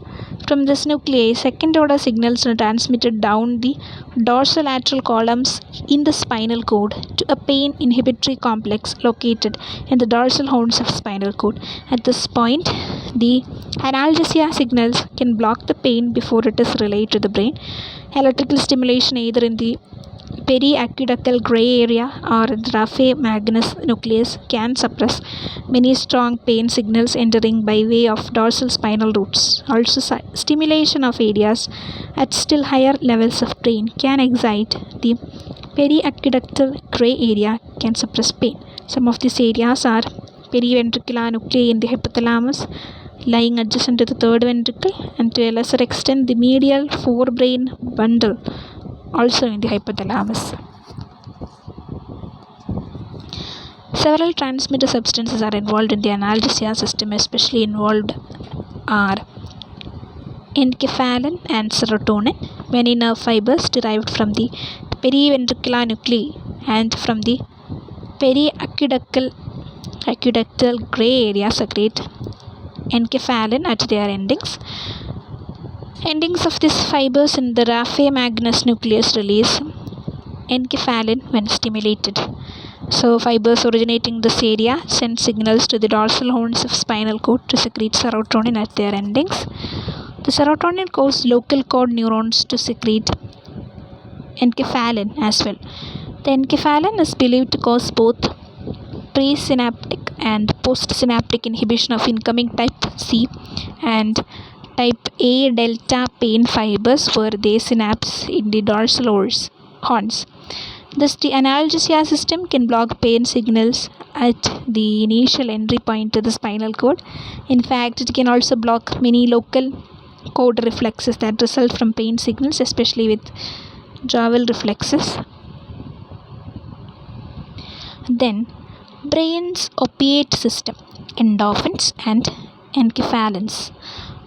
From this nuclei, second order signals are transmitted down the dorsolateral columns in the spinal cord to a pain inhibitory complex located in the dorsal horns of spinal cord. At this point, the analgesia signals can block the pain before it is relayed to the brain. Electrical stimulation either in the periaqueductal gray area or the raphe magnus nucleus can suppress many strong pain signals entering by way of dorsal spinal roots. Also, stimulation of areas at still higher levels of brain can excite the periaqueductal gray area, can suppress pain. Some of these areas are periventricular nuclei in the hypothalamus, lying adjacent to the third ventricle, and to a lesser extent the medial forebrain bundle, also in the hypothalamus. Several transmitter substances are involved in the analgesia system. Especially involved are enkephalin and serotonin. Many nerve fibers derived from the periventricular nuclei and from the periaqueductal gray area secrete enkephalin at their endings. Endings of these fibers in the raphe magnus nucleus release enkephalin when stimulated. So fibers originating this area send signals to the dorsal horns of spinal cord to secrete serotonin at their endings. The serotonin causes local cord neurons to secrete enkephalin as well. The enkephalin is believed to cause both presynaptic and postsynaptic inhibition of incoming type C and type A delta pain fibers where they synapse in the dorsal horns. Thus, the analgesia system can block pain signals at the initial entry point to the spinal cord. In fact, it can also block many local cord reflexes that result from pain signals, especially with Joule reflexes. Then, brain's opiate system, endorphins and enkephalins.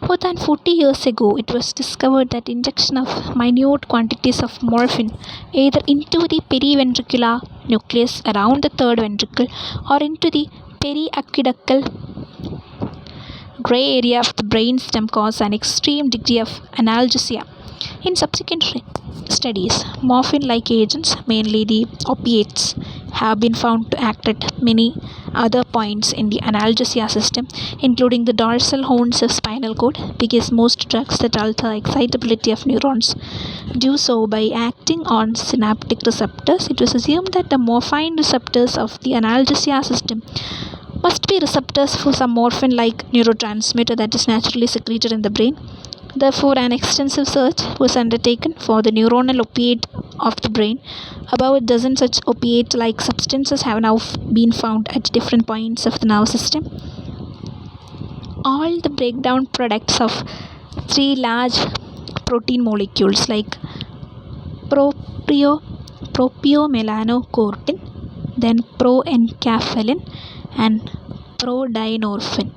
More than 40 years ago, it was discovered that injection of minute quantities of morphine either into the periventricular nucleus around the third ventricle or into the periaqueductal gray area of the brainstem cause an extreme degree of analgesia. In subsequent studies, morphine-like agents, mainly the opiates, have been found to act at many other points in the analgesia system, including the dorsal horns of spinal cord, because most drugs that alter excitability of neurons do so by acting on synaptic receptors. It was assumed that the morphine receptors of the analgesia system must be receptors for some morphine-like neurotransmitter that is naturally secreted in the brain. Therefore, an extensive search was undertaken for the neuronal opiate of the brain. About a dozen such opiate-like substances have now been found at different points of the nerve system. All the breakdown products of 3 large protein molecules like propiomelanocortin, then proenkephalin and prodynorphin.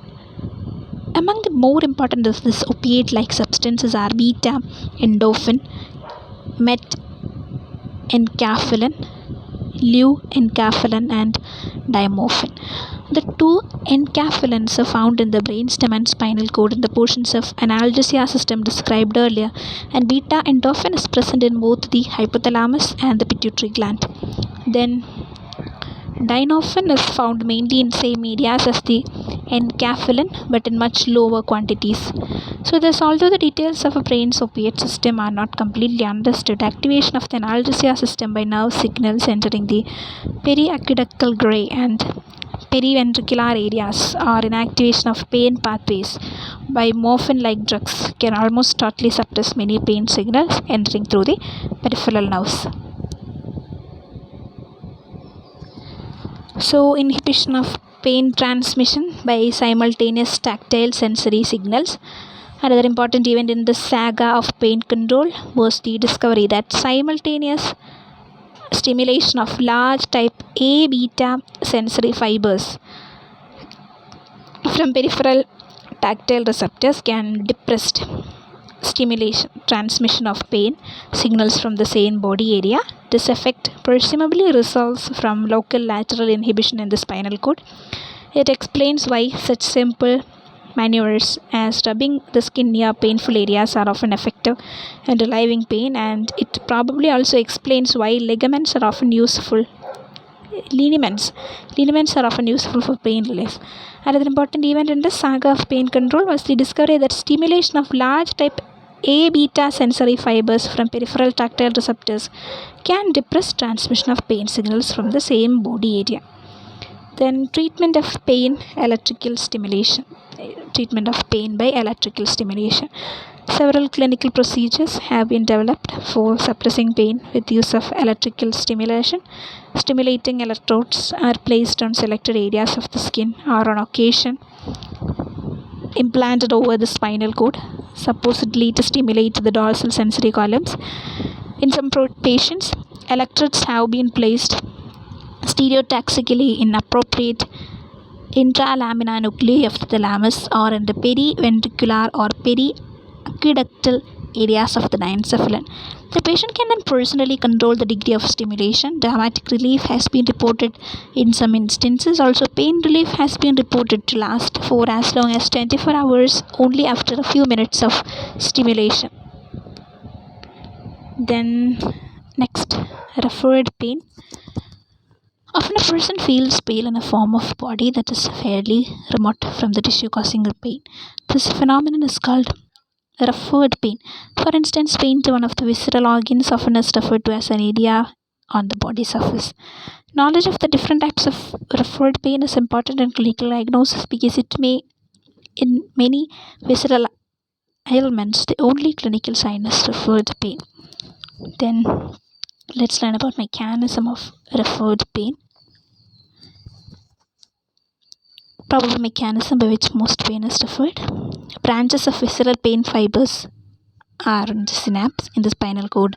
Among the more important of these opiate-like substances are beta endorphin, met enkephalin, leu enkephalin and diamorphin. The two enkephalins are found in the brainstem and spinal cord in the portions of analgesia system described earlier, and beta endorphin is present in both the hypothalamus and the pituitary gland. Then dynorphin is found mainly in same areas as the enkephalin but in much lower quantities. So thus, although the details of a brain's opiate system are not completely understood, activation of the analgesia system by nerve signals entering the periaqueductal gray and periventricular areas or inactivation of pain pathways by morphine-like drugs can almost totally suppress many pain signals entering through the peripheral nerves. So, inhibition of pain transmission by simultaneous tactile sensory signals. Another important event in the saga of pain control was the discovery that simultaneous stimulation of large type A beta sensory fibers from peripheral tactile receptors can depress transmission of pain signals from the same body area. This effect presumably results from local lateral inhibition in the spinal cord. It explains why such simple maneuvers as rubbing the skin near painful areas are often effective in relieving pain, and it probably also explains why lineaments are often useful for pain relief. Another important event in the saga of pain control was the discovery that stimulation of large type A beta sensory fibers from peripheral tactile receptors can depress transmission of pain signals from the same body area. Then treatment of pain by electrical stimulation. Several clinical procedures have been developed for suppressing pain with use of electrical stimulation. Stimulating electrodes are placed on selected areas of the skin or on occasion implanted over the spinal cord, supposedly to stimulate the dorsal sensory columns. In some patients, electrodes have been placed stereotaxically in appropriate intralamina nuclei of the thalamus or in the periventricular or periaqueductal areas of the diencephalon. The patient can then personally control the degree of stimulation. Dramatic relief has been reported in some instances. Also, pain relief has been reported to last for as long as 24 hours only after a few minutes of stimulation. Then next, referred pain. Often a person feels pain in a form of body that is fairly remote from the tissue causing the pain. This phenomenon is called referred pain. For instance, pain to one of the visceral organs often is referred to as an area on the body surface. Knowledge of the different types of referred pain is important in clinical diagnosis because it may, in many visceral ailments, the only clinical sign is referred pain. Then let's learn about mechanism of referred pain. Probable mechanism by which most pain is referred. Branches of visceral pain fibers are in the synapse in the spinal cord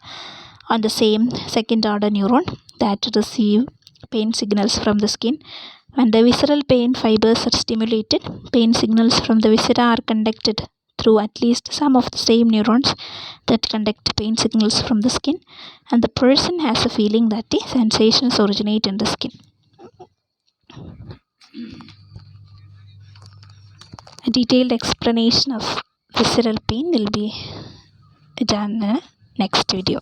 on the same second order neuron that receive pain signals from the skin. When the visceral pain fibers are stimulated, pain signals from the viscera are conducted through at least some of the same neurons that conduct pain signals from the skin, and the person has a feeling that the sensations originate in the skin. A detailed explanation of visceral pain will be done in the next video.